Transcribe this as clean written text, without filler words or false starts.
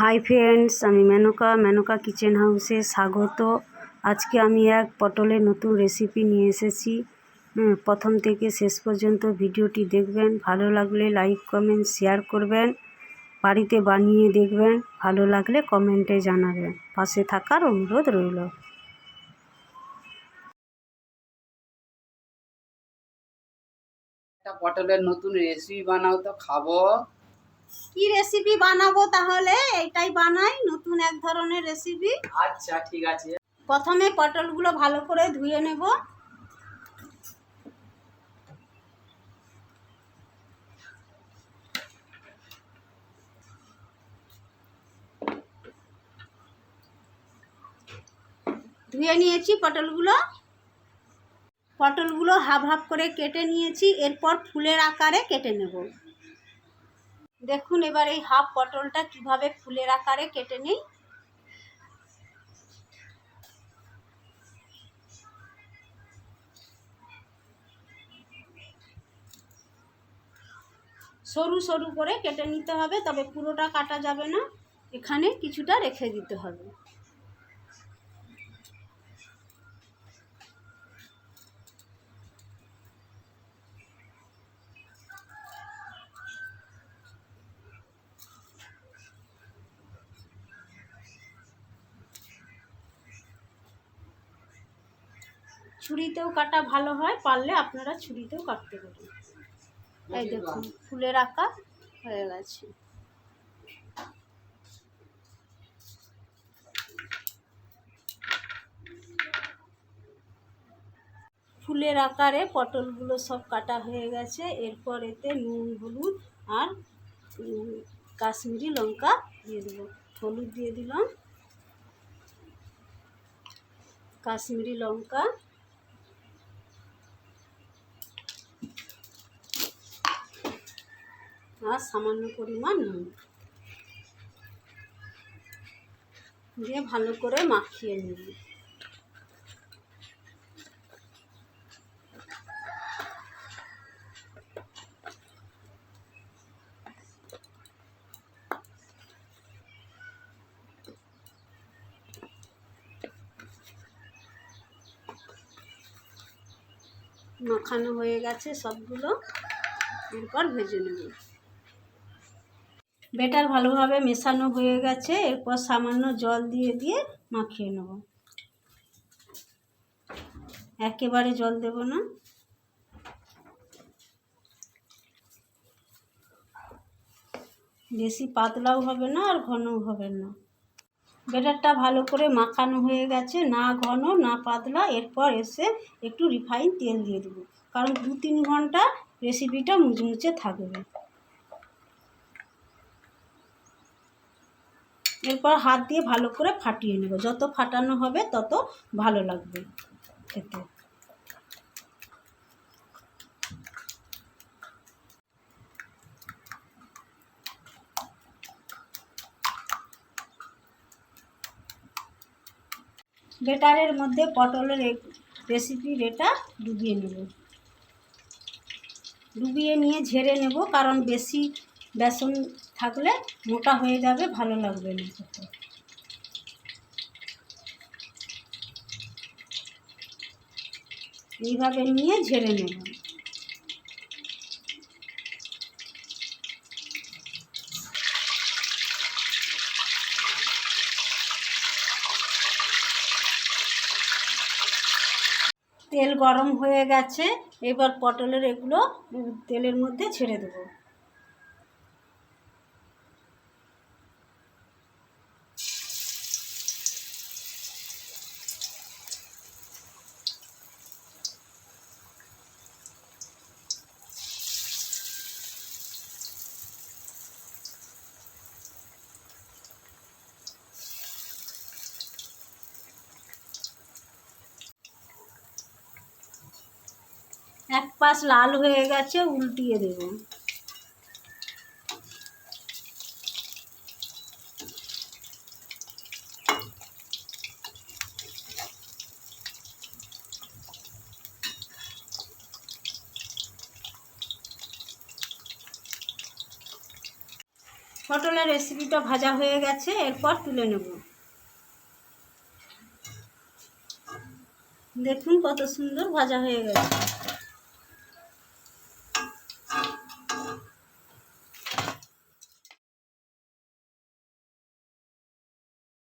Hi friends, আমি Menaka kitchen হাউসে স্বাগত। আজকে আমি এক পটলের নতুন রেসিপি নিয়ে এসেছি। প্রথম থেকে শেষ পর্যন্ত ভিডিওটি দেখবেন। ভালো লাগলে লাইক কমেন্ট শেয়ার করবেন, বাড়িতে বানিয়ে দেখবেন। ভালো লাগলে কমেন্টে জানাবেন। পাশে থাকার অনুরোধ রইল। একটা পটলের নতুন রেসিপি বানাও তো খাবো। কি রেসিপি বানাবো? তাহলে এটাই বানাই, নতুন এক ধরনের রেসিপি। আচ্ছা ঠিক আছে। প্রথমে পটলগুলো ভালো করে ধুয়ে নেব। ধুয়ে নিয়েছি পটলগুলো হাফ হাফ করে কেটে নিয়েছি। এরপর ফুলের আকারে কেটে নেব। দেখুন এবার এই হাফ পটলটা কিভাবে ফুলের আকারে কেটে নিই। সরু সরু করে কেটে নিতে হবে, তবে পুরোটা কাটা যাবে না, এখানে কিছুটা রেখে দিতে হবে। ছুরিতেও কাটা ভালো হয়, পারলে আপনারা ছুরিতেও কাটতে পারেন। এই দেখুন ফুলের আকার হয়ে গেছে। ফুলের আকারে পটলগুলো সব কাটা হয়ে গেছে। এরপর এতে নুন, হলুদ আর কাশ্মীরি লঙ্কা দিয়ে দেবো। হলুদ দিয়ে দিলাম, কাশ্মীরি লঙ্কা, আর সামান্য পরিমাণ নুন দিয়ে ভালো করে মাখিয়ে নিব। মাখানো হয়ে গেছে সবগুলো, এরপর ভেজে নেব। ব্যাটার ভালোভাবে মেশানো হয়ে গেছে। এরপর সামান্য জল দিয়ে দিয়ে মাখিয়ে নেব। একেবারে জল দেব না, বেশি পাতলাও হবে না আর ঘনও হবে না। ব্যাটারটা ভালো করে মাখানো হয়ে গেছে, না ঘন না পাতলা। এরপর এসে একটু রিফাইন তেল দিয়ে দেবো, কারণ 2-3 ঘন্টা রেসিপিটা মুচমুচে থাকবে। এরপর হাত দিয়ে ভালো করে ফাটিয়ে নেব। যত ফাটানো হবে তত ভালো লাগবে খেতে। ব্যাটারের মধ্যে পটলের রেসিপির এটা ডুবিয়ে নেব। ডুবিয়ে নিয়ে ঝেড়ে নেব, কারণ বেশি বেসন থাকলে মোটা হয়ে যাবে, ভালো লাগবে না খেতে। এইভাবে নিয়ে ঝেড়ে নেব। তেল গরম হয়ে গেছে, এবার পটলের এগুলো তেলের মধ্যে ছেড়ে দেবো। এক পাশ লাল হয়ে গেছে, উল্টিয়ে দেব। পটলের রেসিপিটা ভাজা হয়ে গেছে, এরপর তুলে নেব। দেখুন কত সুন্দর ভাজা হয়ে গেছে।